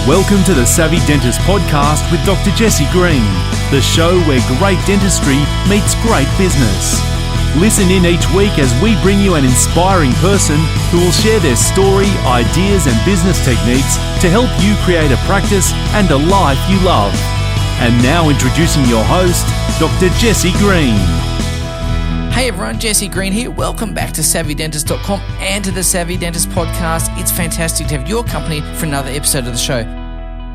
Welcome to the Savvy Dentist podcast with Dr. Jesse Green, the show where great dentistry meets great business. Listen in each week as we bring you an inspiring person who will share their story, ideas and business techniques to help you create a practice and a life you love. And now introducing your host, Dr. Jesse Green. Hey everyone, Jesse Green here. Welcome back to SavvyDentist.com and to the Savvy Dentist podcast. It's fantastic to have your company for another episode of the show.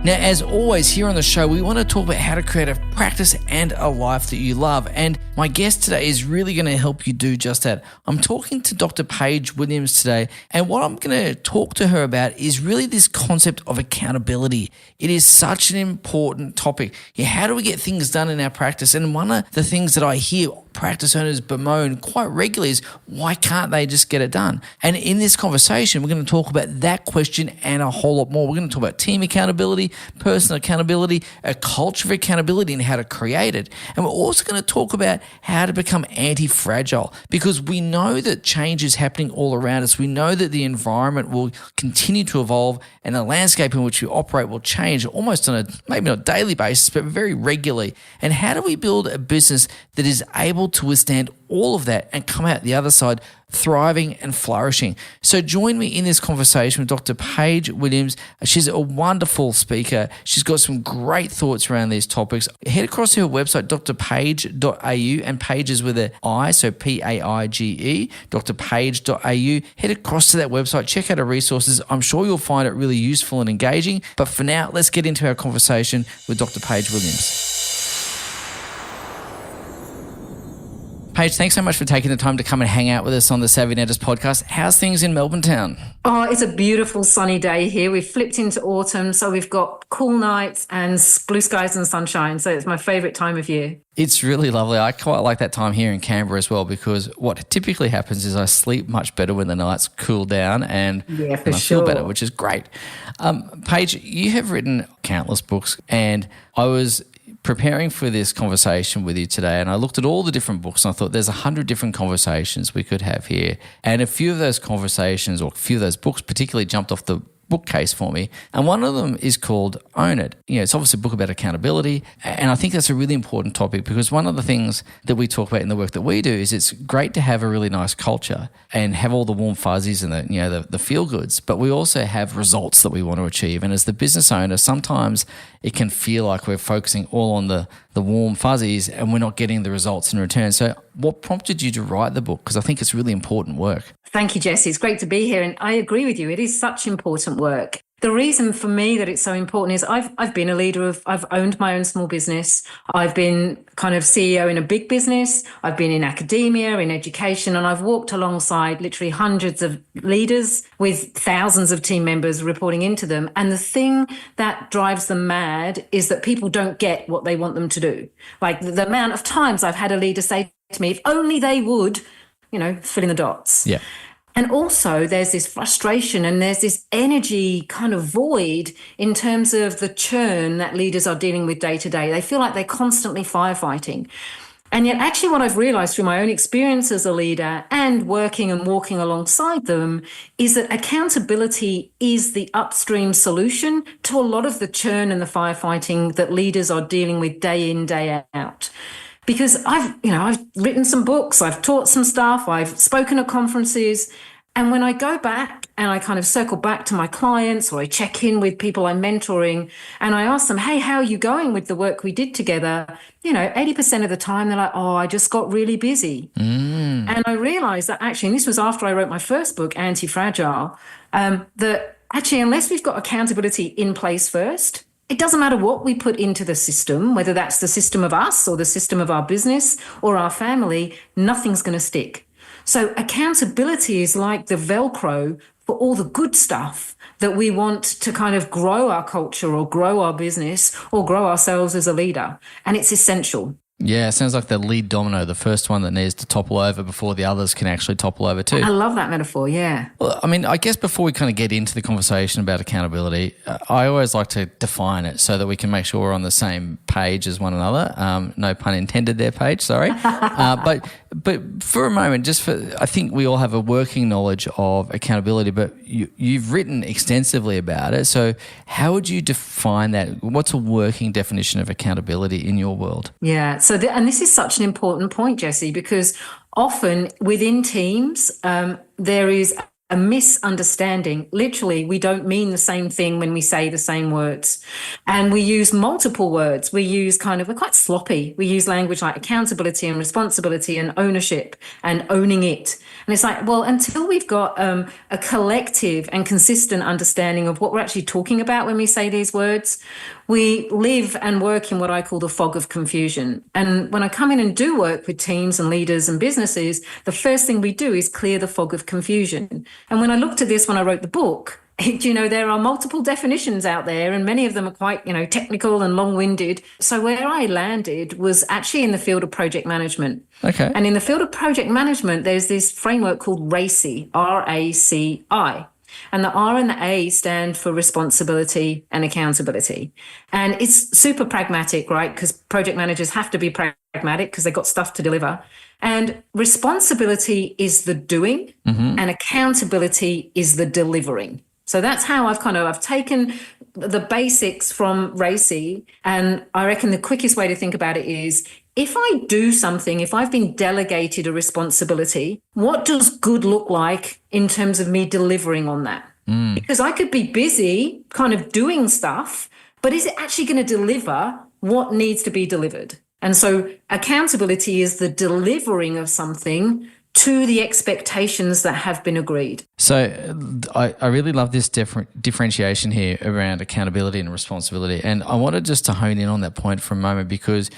Now, as always, here on the show, we want to talk about how to create a practice and a life that you love. And my guest today is really going to help you do just that. I'm talking to Dr. Paige Williams today, and what I'm going to talk to her about is really this concept of accountability. It is such an important topic. How do we get things done in our practice? And one of the things that I hear practice owners bemoan quite regularly is, why can't they just get it done? And in this conversation, we're going to talk about that question and a whole lot more. We're going to talk about team accountability, personal accountability, a culture of accountability and how to create it. And we're also going to talk about how to become anti-fragile, because we know that change is happening all around us. We know that the environment will continue to evolve and the landscape in which we operate will change almost on a, maybe not daily basis, but very regularly. And how do we build a business that is able to withstand all of that and come out the other side thriving and flourishing? So join me in this conversation with Dr. Paige Williams. She's a wonderful speaker. She's got some great thoughts around these topics. Head across to her website, drpaige.au, and Paige is with an I, so P-A-I-G-E, drpaige.au. Head across to that website, check out her resources. I'm sure you'll find it really useful and engaging. But for now, let's get into our conversation with Dr. Paige Williams. Paige, thanks so much for taking the time to come and hang out with us on the Savvy Dentist podcast. How's things in Melbourne town? Oh, it's a beautiful sunny day here. We've flipped into autumn, so we've got cool nights and blue skies and sunshine. So it's my favourite time of year. It's really lovely. I quite like that time here in Canberra as well, because what typically happens is I sleep much better when the nights cool down and I feel better, which is great. Paige, you have written countless books, and I was preparing for this conversation with you today, and I looked at all the different books and I thought there's 100 different conversations we could have here. And a few of those conversations, or a few of those books particularly, jumped off the bookcase for me. And one of them is called Own It. It's obviously a book about accountability. And I think that's a really important topic, because one of the things that we talk about in the work that we do is it's great to have a really nice culture and have all the warm fuzzies and the feel goods, but we also have results that we want to achieve. And as the business owner, sometimes it can feel like we're focusing all on the warm fuzzies and we're not getting the results in return. So what prompted you to write the book? Because I think it's really important work. Thank you, Jesse. It's great to be here. And I agree with you. It is such important work. The reason for me that it's so important is I've been a leader I've owned my own small business. I've been kind of CEO in a big business. I've been in academia, in education, and I've walked alongside literally hundreds of leaders with thousands of team members reporting into them. And the thing that drives them mad is that people don't get what they want them to do. Like the amount of times I've had a leader say to me, if only they would, fill in the dots. Yeah. And also there's this frustration and there's this energy kind of void in terms of the churn that leaders are dealing with day to day. They feel like they're constantly firefighting. And yet actually what I've realized through my own experience as a leader and working and walking alongside them is that accountability is the upstream solution to a lot of the churn and the firefighting that leaders are dealing with day in, day out. Because I've written some books, I've taught some stuff, I've spoken at conferences. And when I go back and I kind of circle back to my clients, or I check in with people I'm mentoring and I ask them, hey, how are you going with the work we did together? 80% of the time they're like, oh, I just got really busy. And I realized that actually, and this was after I wrote my first book, Anti-Fragile, that actually, unless we've got accountability in place first, it doesn't matter what we put into the system, whether that's the system of us or the system of our business or our family, nothing's going to stick. So accountability is like the Velcro for all the good stuff that we want to kind of grow our culture or grow our business or grow ourselves as a leader. And it's essential. Yeah, it sounds like the lead domino, the first one that needs to topple over before the others can actually topple over too. I love that metaphor, yeah. Well, I mean, I guess before we kind of get into the conversation about accountability, I always like to define it so that we can make sure we're on the same page as one another. No pun intended there, Paige, sorry. But for a moment, I think we all have a working knowledge of accountability, but you've written extensively about it. So how would you define that? What's a working definition of accountability in your world? Yeah, and this is such an important point, Jesse, because often within teams, there is a misunderstanding. Literally, we don't mean the same thing when we say the same words. And we use multiple words. We're quite sloppy. We use language like accountability and responsibility and ownership and owning it. And it's like, well, until we've got a collective and consistent understanding of what we're actually talking about when we say these words, we live and work in what I call the fog of confusion. And when I come in and do work with teams and leaders and businesses, the first thing we do is clear the fog of confusion. And when I looked at this when I wrote the book, there are multiple definitions out there, and many of them are quite, technical and long-winded. So where I landed was actually in the field of project management. Okay. And in the field of project management, there's this framework called RACI, R-A-C-I. And the R and the A stand for responsibility and accountability. And it's super pragmatic, right? Because project managers have to be pragmatic because they've got stuff to deliver. And responsibility is the doing, and accountability is the delivering. So that's how I've taken the basics from RACI, and I reckon the quickest way to think about it is, if I do something, if I've been delegated a responsibility, what does good look like in terms of me delivering on that? Because I could be busy kind of doing stuff, but is it actually going to deliver what needs to be delivered? And so accountability is the delivering of something to the expectations that have been agreed. So I really love this differentiation here around accountability and responsibility. And I wanted just to hone in on that point for a moment, because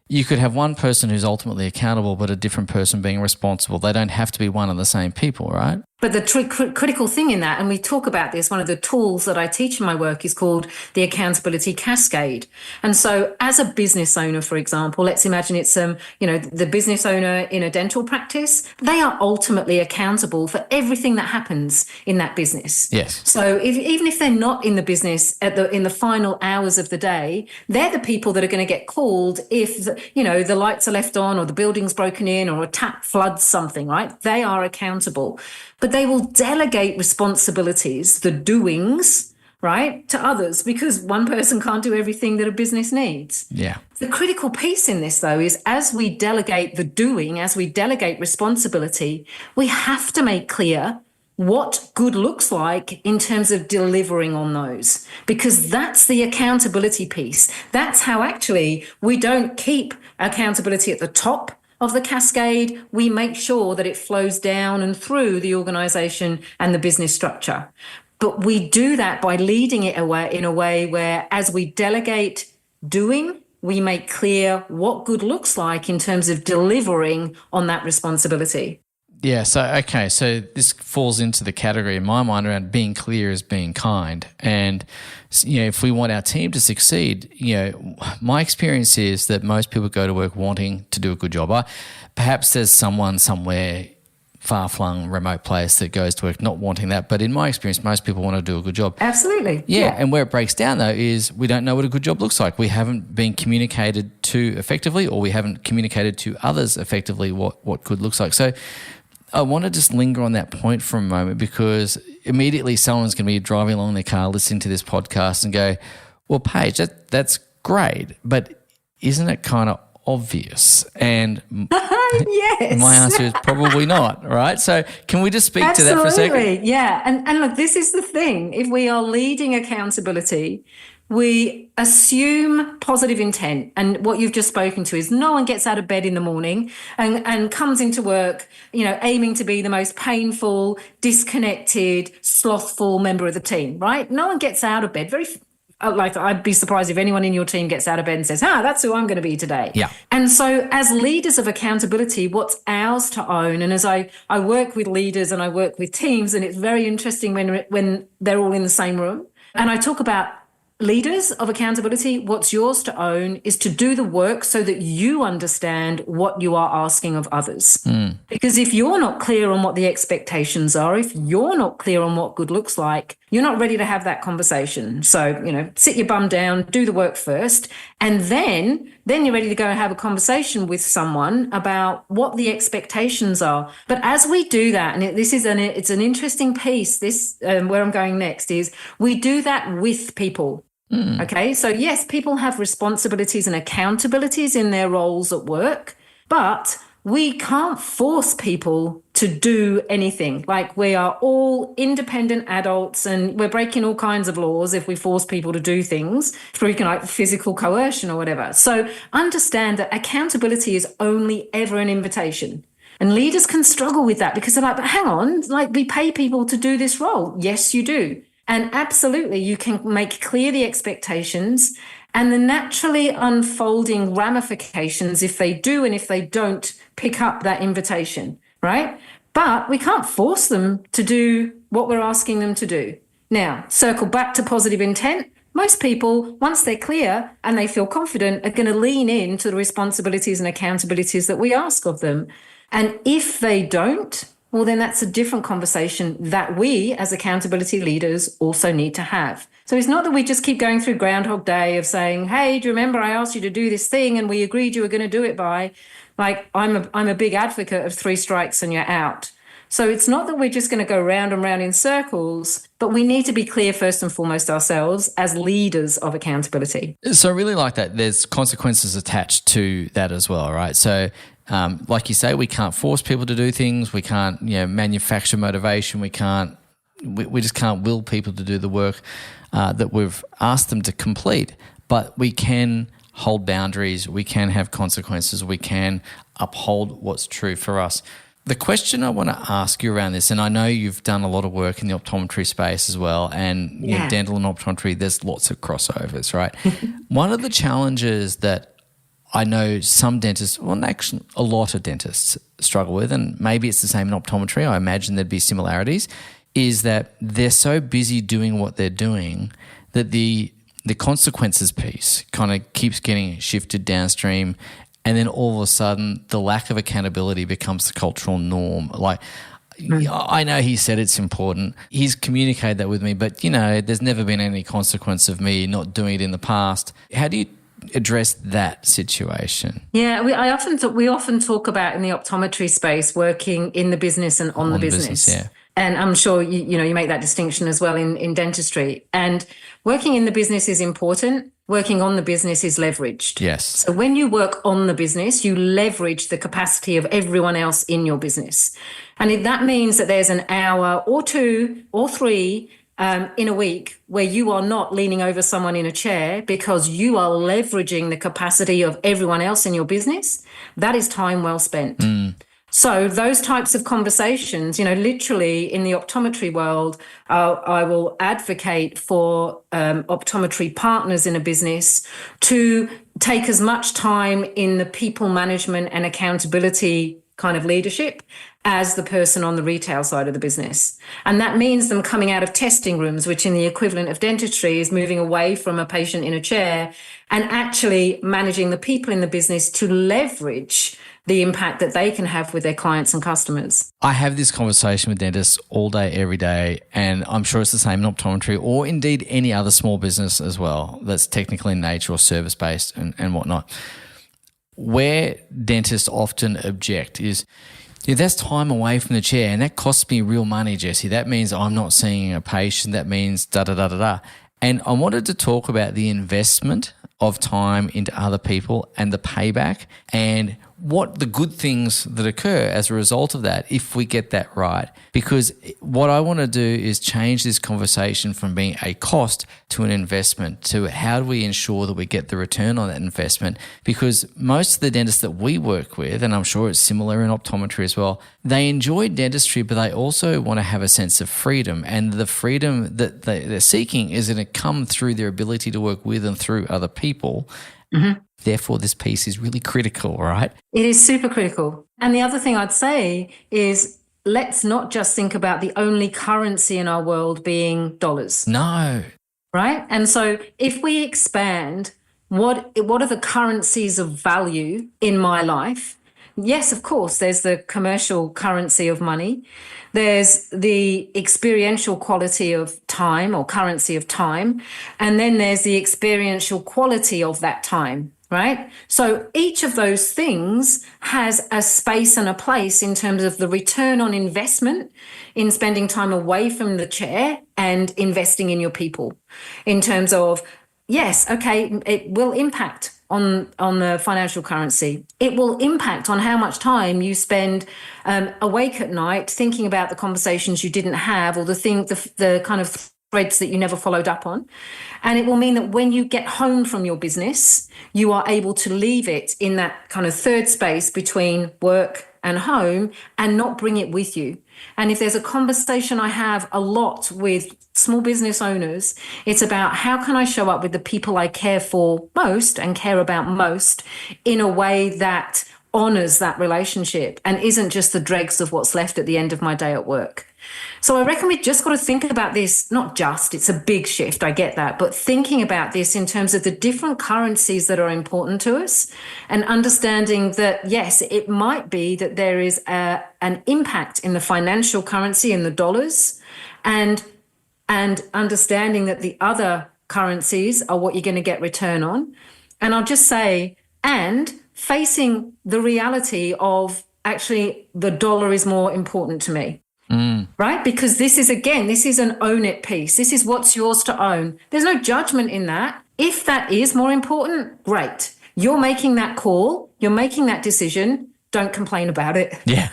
you could have one person who's ultimately accountable, but a different person being responsible. They don't have to be one and the same people, right? But the critical thing in that, and we talk about this, one of the tools that I teach in my work is called the accountability cascade. And so as a business owner, for example, let's imagine it's, the business owner in a dental practice, they are ultimately accountable for everything that happens in that business. Yes. So even if they're not in the business in the final hours of the day, they're the people that are going to get called if, the lights are left on or the building's broken in or a tap floods something, right? They are accountable. But they will delegate responsibilities, the doings, right, to others, because one person can't do everything that a business needs. Yeah. The critical piece in this, though, is as we delegate the doing, as we delegate responsibility, we have to make clear what good looks like in terms of delivering on those, because that's the accountability piece. That's how actually we don't keep accountability at the top of the cascade. We make sure that it flows down and through the organisation and the business structure. But we do that by leading it in a way where, as we delegate doing, we make clear what good looks like in terms of delivering on that responsibility. Yeah, so this falls into the category in my mind around being clear as being kind. And, if we want our team to succeed, my experience is that most people go to work wanting to do a good job. Perhaps there's someone somewhere, far-flung, remote place that goes to work not wanting that. But in my experience, most people want to do a good job. Absolutely. Yeah, and where it breaks down, though, is we don't know what a good job looks like. We haven't been communicated to effectively, or we haven't communicated to others effectively what good looks like. So I want to just linger on that point for a moment, because immediately someone's going to be driving along their car listening to this podcast and go, well, Paige, that's great, but isn't it kind of obvious? And yes. My answer is probably not, right? So can we just speak to that for a second? Absolutely, yeah. And look, this is the thing. If we are leading accountability, we assume positive intent. And what you've just spoken to is no one gets out of bed in the morning and comes into work, aiming to be the most painful, disconnected, slothful member of the team, right? No one gets out of bed. I'd be surprised if anyone in your team gets out of bed and says, that's who I'm going to be today. Yeah. And so as leaders of accountability, what's ours to own? And as I work with leaders and I work with teams, and it's very interesting when they're all in the same room. And I talk about leaders of accountability, what's yours to own is to do the work so that you understand what you are asking of others. Because if you're not clear on what the expectations are, if you're not clear on what good looks like, you're not ready to have that conversation. So, sit your bum down, do the work first, and then you're ready to go and have a conversation with someone about what the expectations are. But as we do that, and it's an interesting piece, where I'm going next is we do that with people. Okay, so yes, people have responsibilities and accountabilities in their roles at work, but we can't force people to do anything. Like, we are all independent adults and we're breaking all kinds of laws if we force people to do things through physical coercion or whatever. So understand that accountability is only ever an invitation. And leaders can struggle with that because they're like, but hang on, we pay people to do this role. Yes, you do. And absolutely, you can make clear the expectations and the naturally unfolding ramifications if they do and if they don't pick up that invitation, right? But we can't force them to do what we're asking them to do. Now, circle back to positive intent. Most people, once they're clear and they feel confident, are going to lean into the responsibilities and accountabilities that we ask of them. And if they don't, well, then that's a different conversation that we as accountability leaders also need to have. So it's not that we just keep going through Groundhog Day of saying, hey, do you remember I asked you to do this thing and we agreed you were going to do it by, I'm a big advocate of 3 strikes and you're out. So it's not that we're just going to go round and round in circles, but we need to be clear first and foremost ourselves as leaders of accountability. So I really like that. There's consequences attached to that as well, right? So like you say, we can't force people to do things. We can't, manufacture motivation. We just can't will people to do the work that we've asked them to complete. But we can hold boundaries. We can have consequences. We can uphold what's true for us. The question I want to ask you around this, and I know you've done a lot of work in the optometry space as well, and dental and optometry, there's lots of crossovers, right? One of the challenges that I know some dentists, well, actually a lot of dentists struggle with, and maybe it's the same in optometry, I imagine there'd be similarities, is that they're so busy doing what they're doing that the consequences piece kind of keeps getting shifted downstream, and then all of a sudden the lack of accountability becomes the cultural norm. I know he said it's important. He's communicated that with me, but, there's never been any consequence of me not doing it in the past. How do you address that situation? Yeah, we often talk about in the optometry space working in the business and on the business. Yeah. And I'm sure you make that distinction as well in dentistry. And working in the business is important. Working on the business is leveraged. Yes. So when you work on the business, you leverage the capacity of everyone else in your business. And if that means that there's an hour or 2 or 3 in a week where you are not leaning over someone in a chair because you are leveraging the capacity of everyone else in your business, that is time well spent. So those types of conversations, literally in the optometry world, I will advocate for optometry partners in a business to take as much time in the people management and accountability kind of leadership as the person on the retail side of the business. And that means them coming out of testing rooms, which in the equivalent of dentistry is moving away from a patient in a chair and actually managing the people in the business to leverage the impact that they can have with their clients and customers. I have this conversation with dentists all day, every day, and I'm sure it's the same in optometry or indeed any other small business as well that's technical in nature or service-based and whatnot. Where dentists often object is, that's time away from the chair and that costs me real money, Jesse. That means I'm not seeing a patient. That means da-da-da-da-da. And I wanted to talk about the investment of time into other people and the payback and what the good things that occur as a result of that if we get that right. Because what I want to do is change this conversation from being a cost to an investment, to how do we ensure that we get the return on that investment. Because most of the dentists that we work with, and I'm sure it's similar in optometry as well, they enjoy dentistry, but they also want to have a sense of freedom. And the freedom that they're seeking is going to come through their ability to work with and through other people. Mm-hmm. Therefore, this piece is really critical, right? It is super critical. And the other thing I'd say is let's not just think about the only currency in our world being dollars. No. right? And so if we expand what are the currencies of value in my life? Yes, of course, there's the commercial currency of money. There's the experiential quality of time or currency of time. And then there's the experiential quality of that time, right? So each of those things has a space and a place in terms of the return on investment in spending time away from the chair and investing in your people. In terms of, yes, okay, it will impact on the financial currency. It will impact on how much time you spend awake at night thinking about the conversations you didn't have or the kind of threads that you never followed up on. And it will mean that when you get home from your business, you are able to leave it in that kind of third space between work and home and not bring it with you. And if there's a conversation I have a lot with small business owners, it's about how can I show up with the people I care for most and care about most in a way that honors that relationship and isn't just the dregs of what's left at the end of my day at work. So I reckon we've just got to think about this, not just, it's a big shift, I get that, but thinking about this in terms of the different currencies that are important to us and understanding that, yes, it might be that there is an impact in the financial currency in the dollars and understanding that the other currencies are what you're going to get return on. And I'll just say, and facing the reality of actually the dollar is more important to me. Right? Because this is an own it piece. This is what's yours to own. There's no judgment in that. If that is more important, great. You're making that call. You're making that decision. Don't complain about it. Yeah.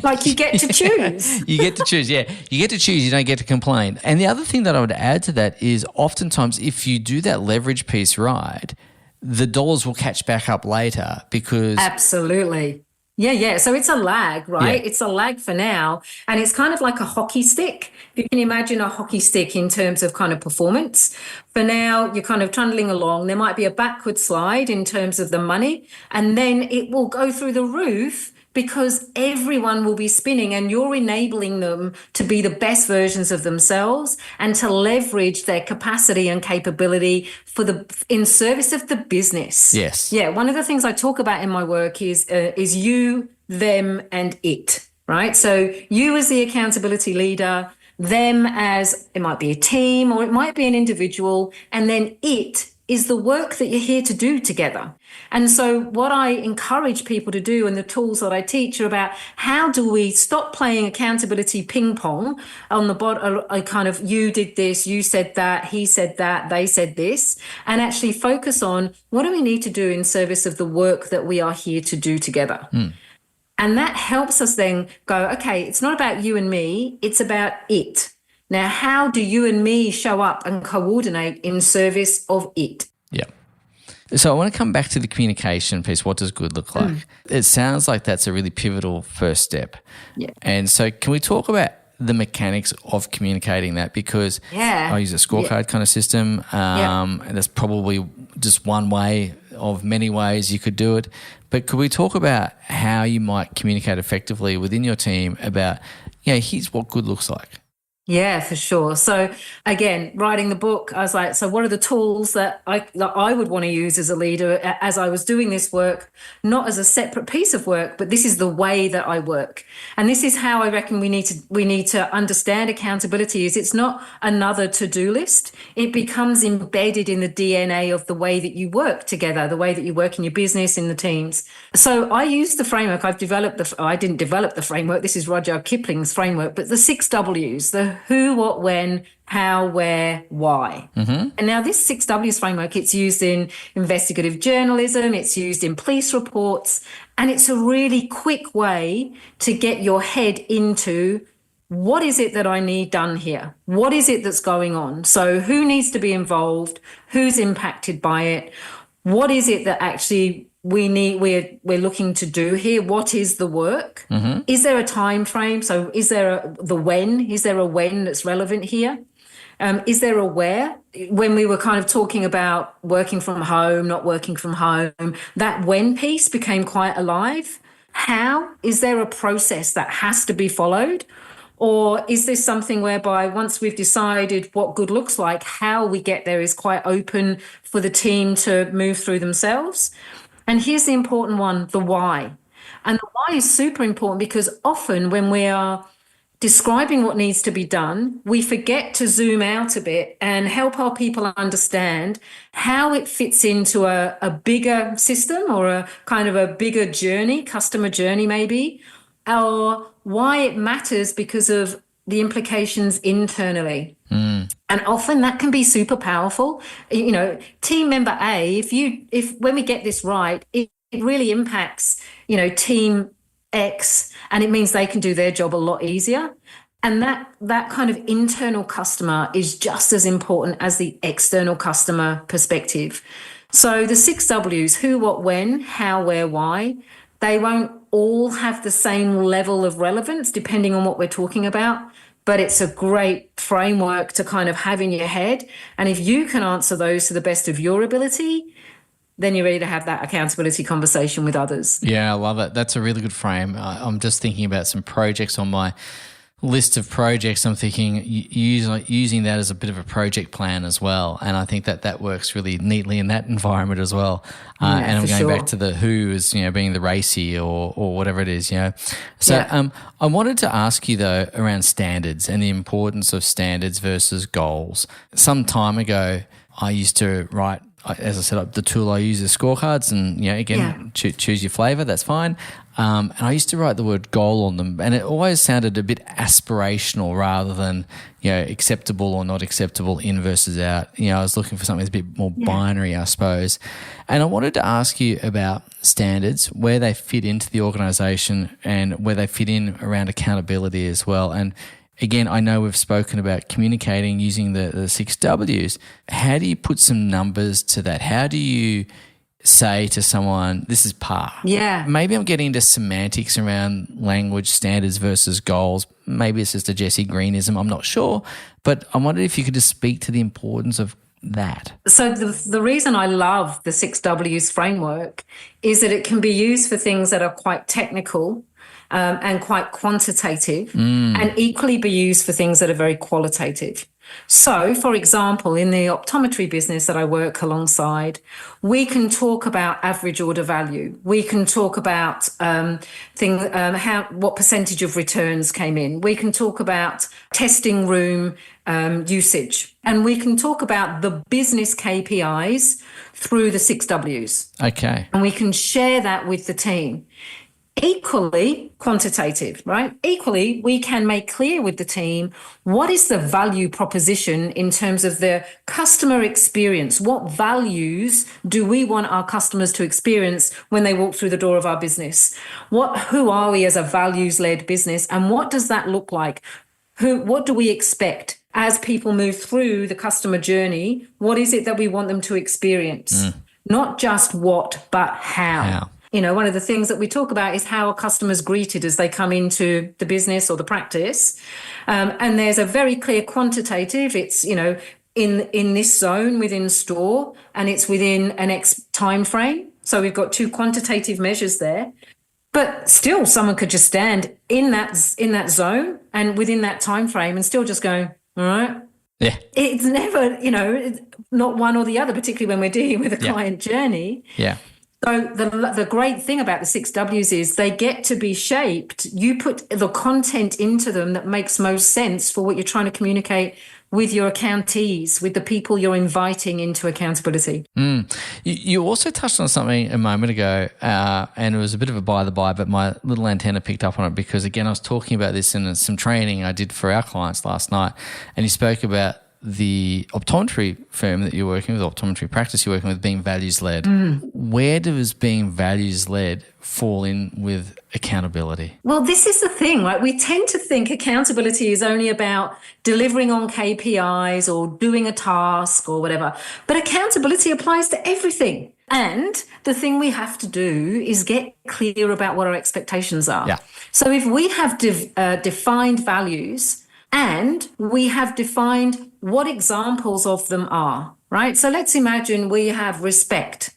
Like you get to choose. You get to choose, yeah. You get to choose, you don't get to complain. And the other thing that I would add to that is oftentimes if you do that leverage piece right, the dollars will catch back up later because... Absolutely. Yeah. So it's a lag, right? Yeah. It's a lag for now. And it's kind of like a hockey stick. If you can imagine a hockey stick in terms of kind of performance. For now, you're kind of trundling along. There might be a backward slide in terms of the money, and then it will go through the roof because everyone will be spinning and you're enabling them to be the best versions of themselves and to leverage their capacity and capability in service of the business. Yes. Yeah. One of the things I talk about in my work is you, them, and it, right? So you as the accountability leader, them as it might be a team or it might be an individual, and then it is the work that you're here to do together. And so what I encourage people to do and the tools that I teach are about how do we stop playing accountability ping pong on the bottom, kind of you did this, you said that, he said that, they said this, and actually focus on what do we need to do in service of the work that we are here to do together. And that helps us then go, okay, it's not about you and me, it's about it. Now, how do you and me show up and coordinate in service of it? Yeah. So I want to come back to the communication piece. What does good look like? It sounds like that's a really pivotal first step. Yeah. And so can we talk about the mechanics of communicating that? Because I use a scorecard kind of system. And that's probably just one way of many ways you could do it. But could we talk about how you might communicate effectively within your team about, here's what good looks like? Yeah, for sure. So again, writing the book, I was like, so what are the tools that I would want to use as a leader as I was doing this work, not as a separate piece of work, but this is the way that I work. And this is how I reckon we need to understand accountability is it's not another to-do list. It becomes embedded in the DNA of the way that you work together, the way that you work in your business, in the teams. So I use the framework. I didn't develop the framework. This is Rudyard Kipling's framework, but the 6 W's, the who, what, when, how, where, why. And now this 6 W's framework, it's used in investigative journalism, it's used in police reports, and it's a really quick way to get your head into what is it that I need done here? What is it that's going on? So who needs to be involved? Who's impacted by it? What is it that actually we're looking to do here? What is the work? Is there a time frame? So is there the when? Is there a when that's relevant here? Is there a where? When we were kind of talking about working from home, not working from home, that when piece became quite alive. How? Is there a process that has to be followed? Or is this something whereby once we've decided what good looks like, how we get there is quite open for the team to move through themselves? And here's the important one, the why. And the why is super important because often when we are describing what needs to be done, we forget to zoom out a bit and help our people understand how it fits into a bigger system or a kind of a bigger journey, customer journey maybe, or why it matters because of the implications internally. And often that can be super powerful. You know, team member A, if when we get this right, it really impacts, you know, team X, and it means they can do their job a lot easier. And that kind of internal customer is just as important as the external customer perspective. So the 6 W's, who, what, when, how, where, why, they won't all have the same level of relevance depending on what we're talking about, but it's a great framework to kind of have in your head. And if you can answer those to the best of your ability, then you're ready to have that accountability conversation with others. Yeah, I love it. That's a really good frame. I'm just thinking about some projects on my list of projects. I'm thinking using that as a bit of a project plan as well. And I think that works really neatly in that environment as well. And I'm going back to the who as, you know, being the racy or whatever it is, you know. So I wanted to ask you though around standards and the importance of standards versus goals. Some time ago, I used to write, as I said, the tool I use is scorecards, and, you know, again, choose your flavour, that's fine. And I used to write the word goal on them, and it always sounded a bit aspirational rather than, you know, acceptable or not acceptable, in versus out. You know, I was looking for something that's a bit more binary, I suppose. And I wanted to ask you about standards, where they fit into the organisation and where they fit in around accountability as well. And again, I know we've spoken about communicating using the 6 W's. How do you put some numbers to that? How do you say to someone, this is par? Yeah. Maybe I'm getting into semantics around language standards versus goals. Maybe it's just a Jesse Greenism. I'm not sure. But I wondered if you could just speak to the importance of that. So the reason I love the 6 W's framework is that it can be used for things that are quite technical and quite quantitative, and equally be used for things that are very qualitative. So, for example, in the optometry business that I work alongside, we can talk about average order value. We can talk about what percentage of returns came in. We can talk about testing room usage, and we can talk about the business KPIs through the 6 W's. Okay. And we can share that with the team. Equally quantitative, right? Equally, we can make clear with the team what is the value proposition in terms of the customer experience. What values do we want our customers to experience when they walk through the door of our business? Who are we as a values-led business, and what does that look like? What do we expect as people move through the customer journey? What is it that we want them to experience? Not just what, but how. You know, one of the things that we talk about is how are customers greeted as they come into the business or the practice. And there's a very clear quantitative. It's, you know, in this zone within store, and it's within an X time frame. So we've got 2 quantitative measures there. But still, someone could just stand in that zone and within that time frame and still just go, all right. Yeah. It's never, you know, not one or the other, particularly when we're dealing with a client journey. Yeah. So the great thing about the 6 W's is they get to be shaped. You put the content into them that makes most sense for what you're trying to communicate with your accountees, with the people you're inviting into accountability. You also touched on something a moment ago, and it was a bit of a by the by, but my little antenna picked up on it because, again, I was talking about this in some training I did for our clients last night, and you spoke about the optometry firm that you're working with, optometry practice you're working with, being values-led. Where does being values-led fall in with accountability? Well, this is the thing, right? We tend to think accountability is only about delivering on KPIs or doing a task or whatever, but accountability applies to everything. And the thing we have to do is get clear about what our expectations are. Yeah. So if we have defined values and we have defined what examples of them are, right? So let's imagine we have respect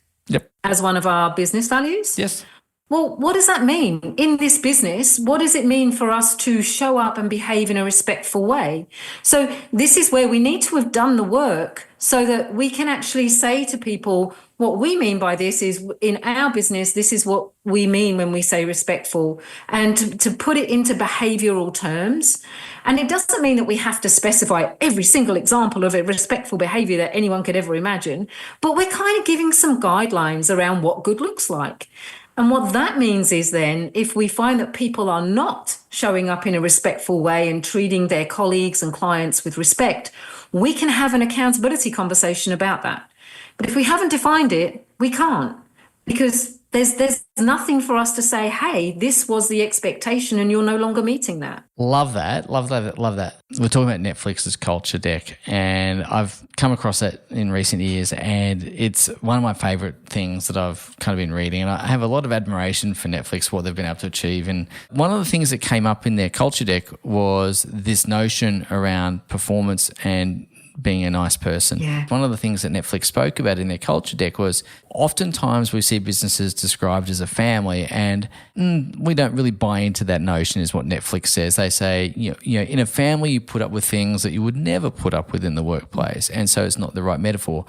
as one of our business values. Yes. well, what does that mean in this business? What does it mean for us to show up and behave in a respectful way? So this is where we need to have done the work so that we can actually say to people, what we mean by this is in our business, this is what we mean when we say respectful, and to put it into behavioral terms. And it doesn't mean that we have to specify every single example of a respectful behavior that anyone could ever imagine, but we're kind of giving some guidelines around what good looks like. And what that means is then if we find that people are not showing up in a respectful way and treating their colleagues and clients with respect, we can have an accountability conversation about that. But if we haven't defined it, we can't, because there's nothing for us to say, hey, this was the expectation and you're no longer meeting that. Love that. Love that. Love that. We're talking about Netflix's culture deck, and I've come across that in recent years, and it's one of my favorite things that I've kind of been reading. And I have a lot of admiration for Netflix, what they've been able to achieve. And one of the things that came up in their culture deck was this notion around performance and being a nice person. Yeah. One of the things that Netflix spoke about in their culture deck was oftentimes we see businesses described as a family, and we don't really buy into that notion, is what Netflix says. They say, you know, in a family you put up with things that you would never put up with in the workplace, and so it's not the right metaphor.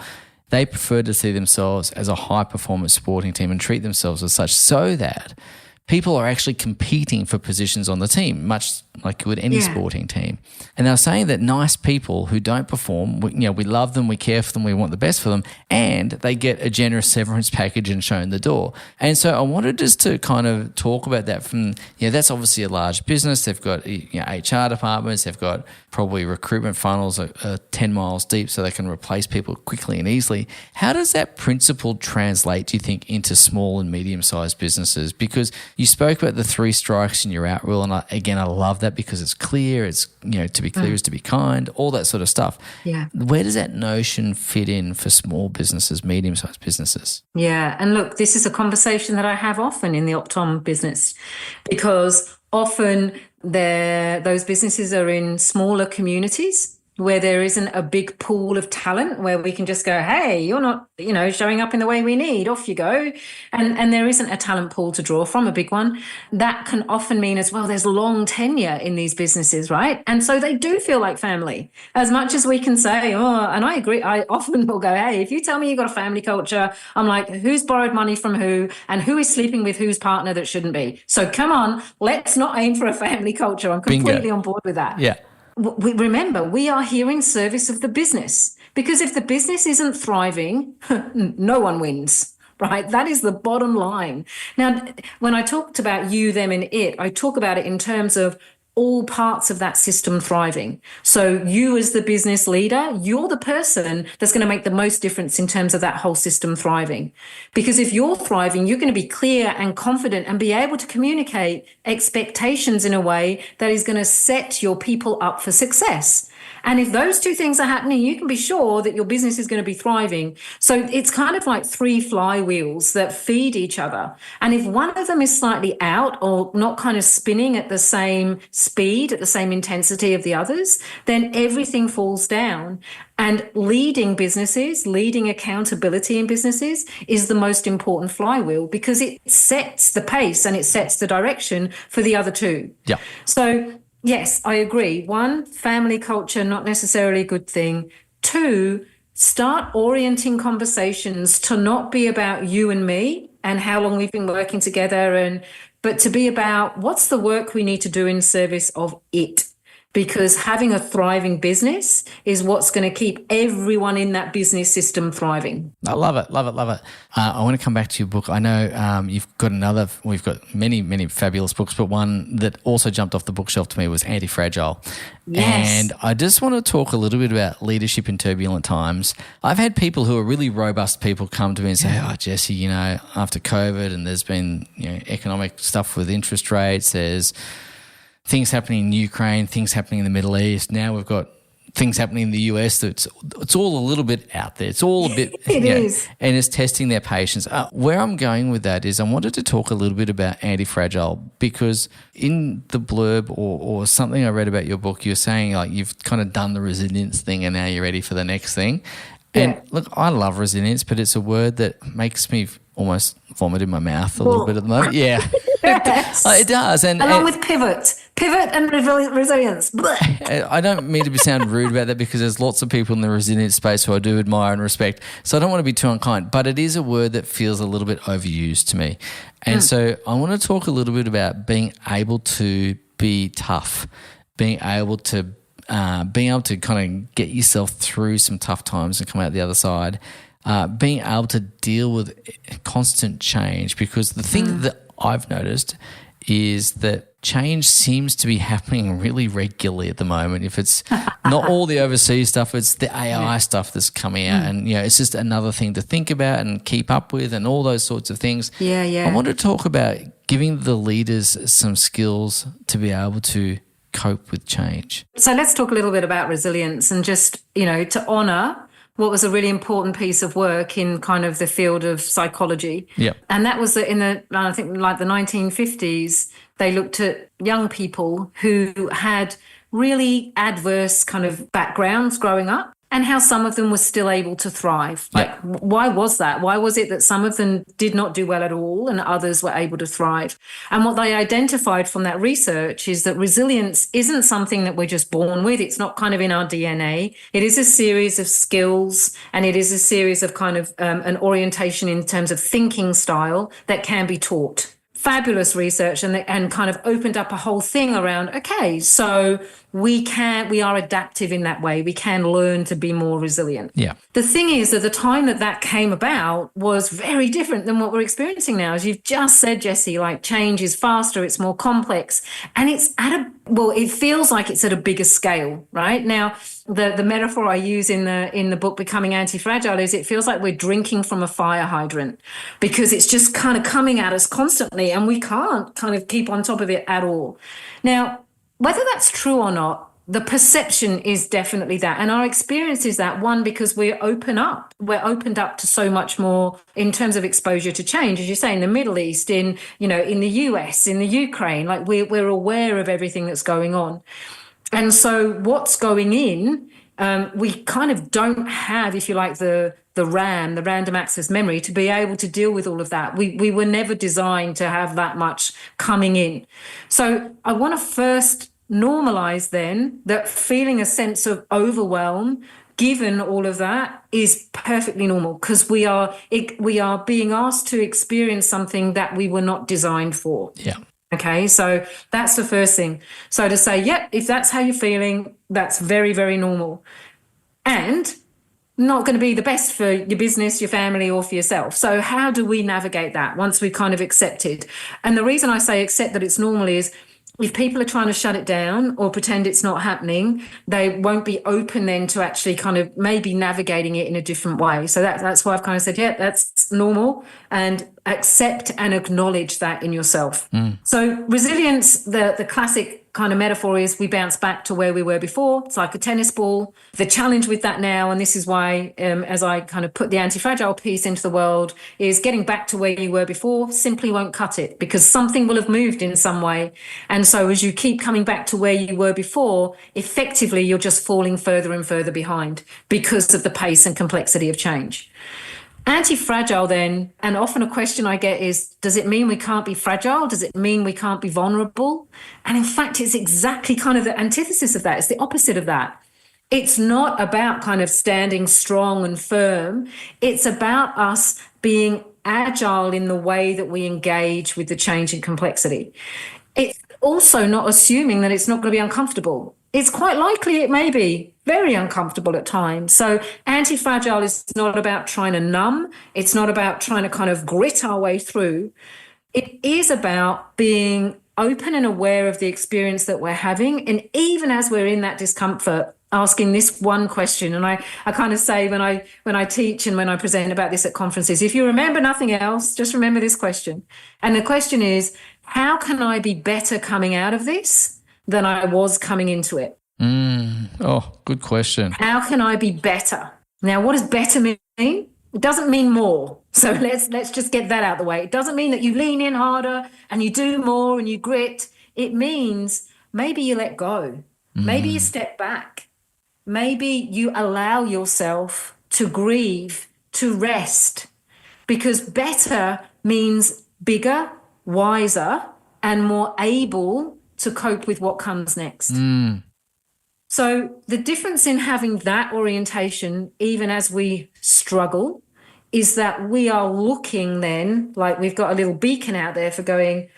They prefer to see themselves as a high-performance sporting team and treat themselves as such, so that people are actually competing for positions on the team, much like you would any sporting team. And they're saying that nice people who don't perform, we love them, we care for them, we want the best for them, and they get a generous severance package and shown the door. And so I wanted just to kind of talk about that from, that's obviously a large business. They've got HR departments, they've got probably recruitment funnels are 10 miles deep so they can replace people quickly and easily. How does that principle translate, do you think, into small and medium-sized businesses? Because you spoke about the 3 strikes and you're out rule, and I love that because it's clear. It's, to be clear is to be kind, all that sort of stuff. Yeah. Where does that notion fit in for small businesses, medium-sized businesses? Yeah. And look, this is a conversation that I have often in the Optom business, because often those businesses are in smaller communities where there isn't a big pool of talent where we can just go, hey, you're not, showing up in the way we need, off you go. And there isn't a talent pool to draw from, a big one. That can often mean as well, there's long tenure in these businesses, right? And so they do feel like family, as much as we can say, and I agree. I often will go, hey, if you tell me you've got a family culture, I'm like, who's borrowed money from who and who is sleeping with whose partner that shouldn't be? So come on, let's not aim for a family culture. I'm completely on board with that. Yeah. Remember, we are here in service of the business, because if the business isn't thriving, no one wins, right? That is the bottom line. Now, when I talked about you, them, and it, I talk about it in terms of all parts of that system thriving. So you as the business leader, you're the person that's going to make the most difference in terms of that whole system thriving. Because if you're thriving, you're going to be clear and confident and be able to communicate expectations in a way that is going to set your people up for success. And if those 2 things are happening, you can be sure that your business is going to be thriving. So it's kind of like 3 flywheels that feed each other. And if one of them is slightly out or not kind of spinning at the same speed, at the same intensity of the others, then everything falls down. And leading businesses, leading accountability in businesses is the most important flywheel, because it sets the pace and it sets the direction for the other 2. Yeah. So yes, I agree. 1, family culture, not necessarily a good thing. 2, start orienting conversations to not be about you and me and how long we've been working together, but to be about what's the work we need to do in service of it. Because having a thriving business is what's going to keep everyone in that business system thriving. I love it, love it, love it. I want to come back to your book. I know you've got we've got many, many fabulous books, but one that also jumped off the bookshelf to me was Anti-Fragile. Yes. And I just want to talk a little bit about leadership in turbulent times. I've had people who are really robust people come to me and say, Jesse, after COVID and there's been economic stuff with interest rates, there's things happening in Ukraine, things happening in the Middle East. Now we've got things happening in the US. It's all a little bit out there. It's all a bit... It is. And it's testing their patience. Where I'm going with that is I wanted to talk a little bit about Anti-Fragile, because in the blurb or something I read about your book, you're saying like you've kind of done the resilience thing and now you're ready for the next thing. And look, I love resilience, but it's a word that makes me almost vomit in my mouth a little bit at the moment. Yeah, Yes. it does. Along with pivot and resilience. Blech. I don't mean to sound rude about that because there's lots of people in the resilient space who I do admire and respect. So I don't want to be too unkind, but it is a word that feels a little bit overused to me. And so I want to talk a little bit about being able to be tough, being able to kind of get yourself through some tough times and come out the other side, being able to deal with constant change, because the thing that I've noticed is that change seems to be happening really regularly at the moment. If it's not all the overseas stuff, it's the AI stuff that's coming out, and it's just another thing to think about and keep up with, and all those sorts of things. I want to talk about giving the leaders some skills to be able to cope with change. So let's talk a little bit about resilience, and just, to honour what was a really important piece of work in kind of the field of psychology. Yeah. And that was that I think like the 1950s, they looked at young people who had really adverse kind of backgrounds growing up, and how some of them were still able to thrive. Like, why was that? Why was it that some of them did not do well at all and others were able to thrive? And what they identified from that research is that resilience isn't something that we're just born with. It's not kind of in our DNA. It is a series of skills, and it is a series of kind of an orientation in terms of thinking style that can be taught. Fabulous research, and kind of opened up a whole thing around, okay, so we are adaptive in that way. We can learn to be more resilient. Yeah. The thing is that the time that came about was very different than what we're experiencing now. As you've just said, Jessie, like, change is faster, it's more complex, and it's it feels like it's at a bigger scale, right? Now, the metaphor I use in the book Becoming Anti-Fragile is it feels like we're drinking from a fire hydrant, because it's just kind of coming at us constantly and we can't kind of keep on top of it at all. Now, whether that's true or not, the perception is definitely that. And our experience is that, one, because we're opened up to so much more in terms of exposure to change, as you say, in the Middle East, in the US, in the Ukraine, like we're aware of everything that's going on. And so what's going in, we kind of don't have, if you like, the RAM, the random access memory, to be able to deal with all of that. We were never designed to have that much coming in. So I want to first normalize then that feeling a sense of overwhelm, given all of that, is perfectly normal, because we are being asked to experience something that we were not designed for. Yeah. Okay, so that's the first thing. So to say, if that's how you're feeling, that's very, very normal. And not going to be the best for your business, your family, or for yourself. So how do we navigate that once we've kind of accepted? And the reason I say accept that it's normal is, if people are trying to shut it down or pretend it's not happening, they won't be open then to actually kind of maybe navigating it in a different way. So that's why I've kind of said, that's normal, and accept and acknowledge that in yourself. So resilience, the classic kind of metaphor is we bounce back to where we were before. It's like a tennis ball. The challenge with that now, and this is why, as I kind of put the anti-fragile piece into the world, is getting back to where you were before simply won't cut it, because something will have moved in some way. And so as you keep coming back to where you were before, effectively you're just falling further and further behind because of the pace and complexity of change. Anti-fragile then, and often a question I get is, does it mean we can't be fragile? Does it mean we can't be vulnerable? And in fact, it's exactly kind of the antithesis of that. It's the opposite of that. It's not about kind of standing strong and firm. It's about us being agile in the way that we engage with the change and complexity. It's also not assuming that it's not going to be uncomfortable. It's quite likely it may be very uncomfortable at times. So anti-fragile is not about trying to numb. It's not about trying to kind of grit our way through. It is about being open and aware of the experience that we're having. And even as we're in that discomfort, asking this one question. And I kind of say when I teach and when I present about this at conferences, if you remember nothing else, just remember this question. And the question is, how can I be better coming out of this than I was coming into it? Oh, good question. How can I be better? Now, what does better mean? It doesn't mean more. So let's just get that out of the way. It doesn't mean that you lean in harder and you do more and you grit. It means maybe you let go. Maybe you step back. Maybe you allow yourself to grieve, to rest, because better means bigger, wiser, and more able to cope with what comes next. So the difference in having that orientation, even as we struggle, is that we are looking then, like we've got a little beacon out there for going,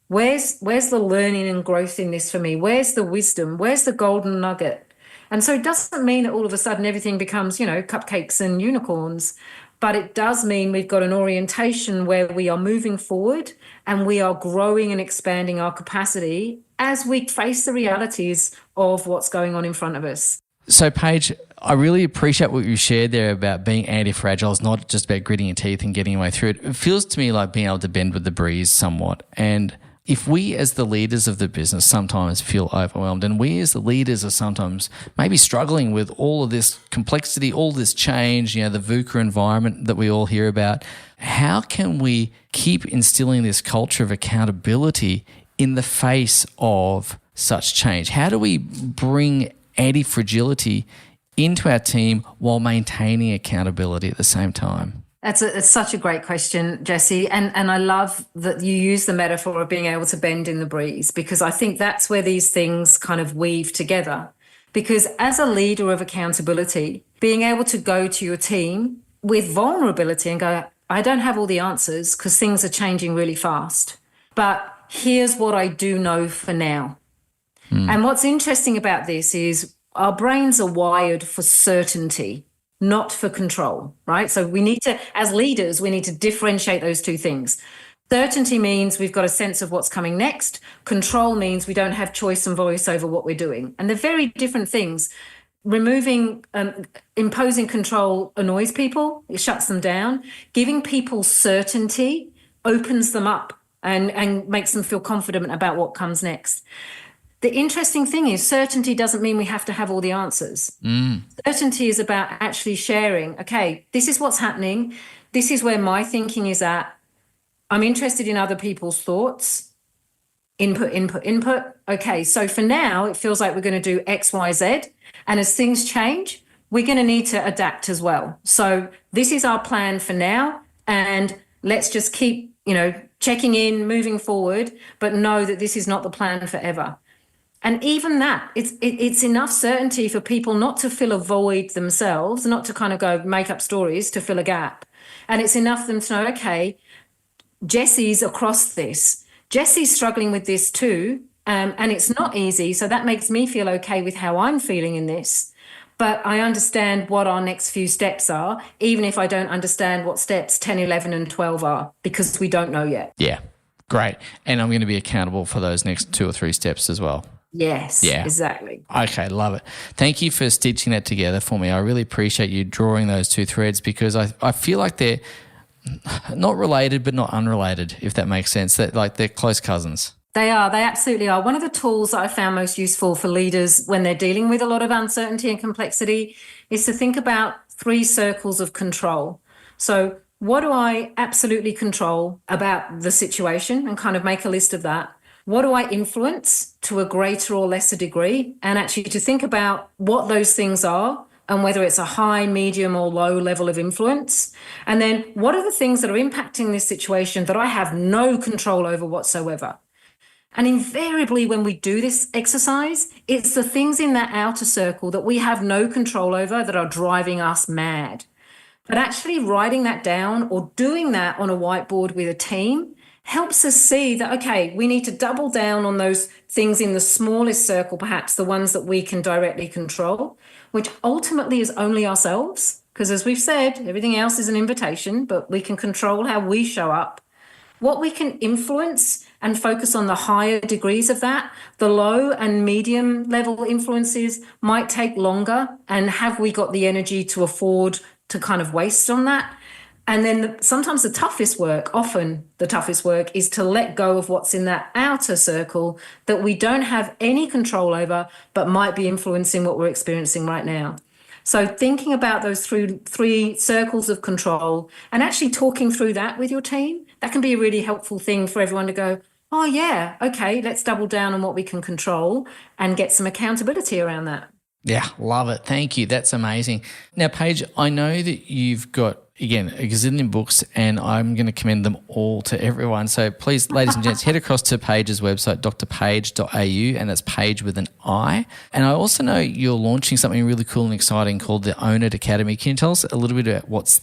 where's the learning and growth in this for me? Where's the wisdom? Where's the golden nugget? And so it doesn't mean that all of a sudden everything becomes, cupcakes and unicorns, but it does mean we've got an orientation where we are moving forward and we are growing and expanding our capacity as we face the realities of what's going on in front of us. So, Paige, I really appreciate what you shared there about being anti-fragile. It's not just about gritting your teeth and getting your way through it. It feels to me like being able to bend with the breeze somewhat. And if we as the leaders of the business sometimes feel overwhelmed, and we as the leaders are sometimes maybe struggling with all of this complexity, all this change, the VUCA environment that we all hear about, how can we keep instilling this culture of accountability in the face of such change? How do we bring anti-fragility into our team while maintaining accountability at the same time? It's such a great question, Jesse. And I love that you use the metaphor of being able to bend in the breeze, because I think that's where these things kind of weave together. Because as a leader of accountability, being able to go to your team with vulnerability and go, I don't have all the answers because things are changing really fast, but here's what I do know for now. And what's interesting about this is our brains are wired for certainty, not for control, right? So we need to, as leaders, we need to differentiate those two things. Certainty means we've got a sense of what's coming next. Control means we don't have choice and voice over what we're doing. And they're very different things. Imposing control annoys people, it shuts them down. Giving people certainty opens them up and makes them feel confident about what comes next. The interesting thing is certainty doesn't mean we have to have all the answers. Certainty is about actually sharing, okay, this is what's happening. This is where my thinking is at. I'm interested in other people's thoughts. Input. Okay, so for now, it feels like we're going to do X, Y, Z. And as things change, we're going to need to adapt as well. So this is our plan for now. And let's just keep, checking in, moving forward, but know that this is not the plan forever. And even that, it's enough certainty for people not to fill a void themselves, not to kind of go make up stories to fill a gap. And it's enough for them to know, okay, Jesse's across this. Jesse's struggling with this too, and it's not easy. So that makes me feel okay with how I'm feeling in this. But I understand what our next few steps are, even if I don't understand what steps 10, 11, and 12 are, because we don't know yet. Yeah, great. And I'm going to be accountable for those next 2 or 3 steps as well. Yes, yeah. Exactly. Okay, love it. Thank you for stitching that together for me. I really appreciate you drawing those 2 threads, because I feel like they're not related but not unrelated, if that makes sense. That they're close cousins. They are. They absolutely are. One of the tools that I found most useful for leaders when they're dealing with a lot of uncertainty and complexity is to think about 3 circles of control. So what do I absolutely control about the situation, and kind of make a list of that? What do I influence to a greater or lesser degree? And actually to think about what those things are and whether it's a high, medium, or low level of influence. And then what are the things that are impacting this situation that I have no control over whatsoever? And invariably when we do this exercise, it's the things in that outer circle that we have no control over that are driving us mad. But actually writing that down or doing that on a whiteboard with a team helps us see that, okay, we need to double down on those things in the smallest circle, perhaps the ones that we can directly control, which ultimately is only ourselves. Because as we've said, everything else is an invitation, but we can control how we show up. What we can influence and focus on the higher degrees of that, the low and medium level influences might take longer. And have we got the energy to afford to kind of waste on that? And then sometimes often the toughest work is to let go of what's in that outer circle that we don't have any control over, but might be influencing what we're experiencing right now. So thinking about those 3 circles of control and actually talking through that with your team, that can be a really helpful thing for everyone to go, oh yeah, okay, let's double down on what we can control and get some accountability around that. Yeah, love it. Thank you. That's amazing. Now, Paige, I know that you've got again, a gazillion books, and I'm going to commend them all to everyone. So please, ladies and gents, head across to Paige's website, drpaige.au, and that's Paige with an I. And I also know you're launching something really cool and exciting called the Own It Academy. Can you tell us a little bit about what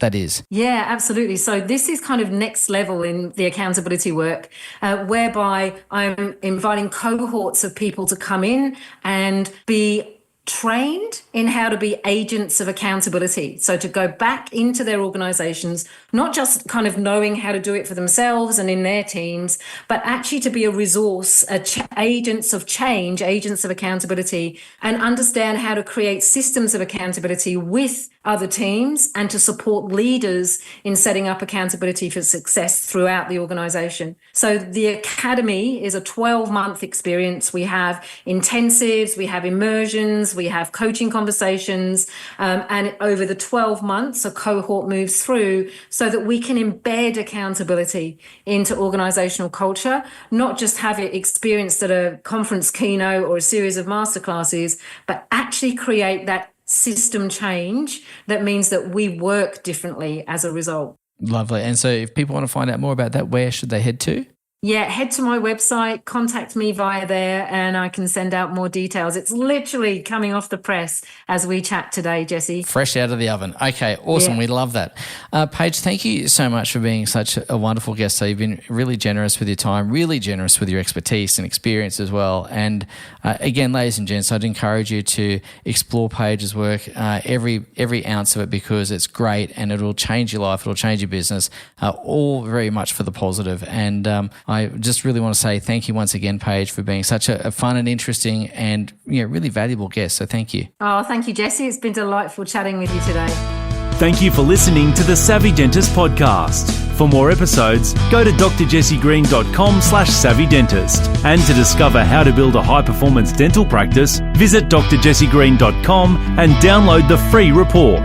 that is? Yeah, absolutely. So this is kind of next level in the accountability work, whereby I'm inviting cohorts of people to come in and be trained in how to be agents of accountability. So to go back into their organizations, not just kind of knowing how to do it for themselves and in their teams, but actually to be a resource, agents of change, agents of accountability, and understand how to create systems of accountability with other teams and to support leaders in setting up accountability for success throughout the organization. So the Academy is a 12-month experience. We have intensives, we have immersions, we have coaching conversations, and over the 12 months, a cohort moves through so that we can embed accountability into organizational culture, not just have it experienced at a conference keynote or a series of masterclasses, but actually create that system change that means that we work differently as a result. Lovely. And so if people want to find out more about that, where should they head to? Yeah, head to my website, contact me via there, and I can send out more details. It's literally coming off the press as we chat today, Jesse. Fresh out of the oven. Okay, awesome. Yeah. We love that. Paige, thank you so much for being such a wonderful guest. So you've been really generous with your time, really generous with your expertise and experience as well. And again, ladies and gents, I'd encourage you to explore Paige's work, every ounce of it, because it's great and it'll change your life, it'll change your business, all very much for the positive. And I just really want to say thank you once again, Paige, for being such a fun and interesting and really valuable guest. So thank you. Oh, thank you, Jesse. It's been delightful chatting with you today. Thank you for listening to the Savvy Dentist podcast. For more episodes, go to drjessiegreen.com/savvydentist. And to discover how to build a high-performance dental practice, visit drjessiegreen.com and download the free report.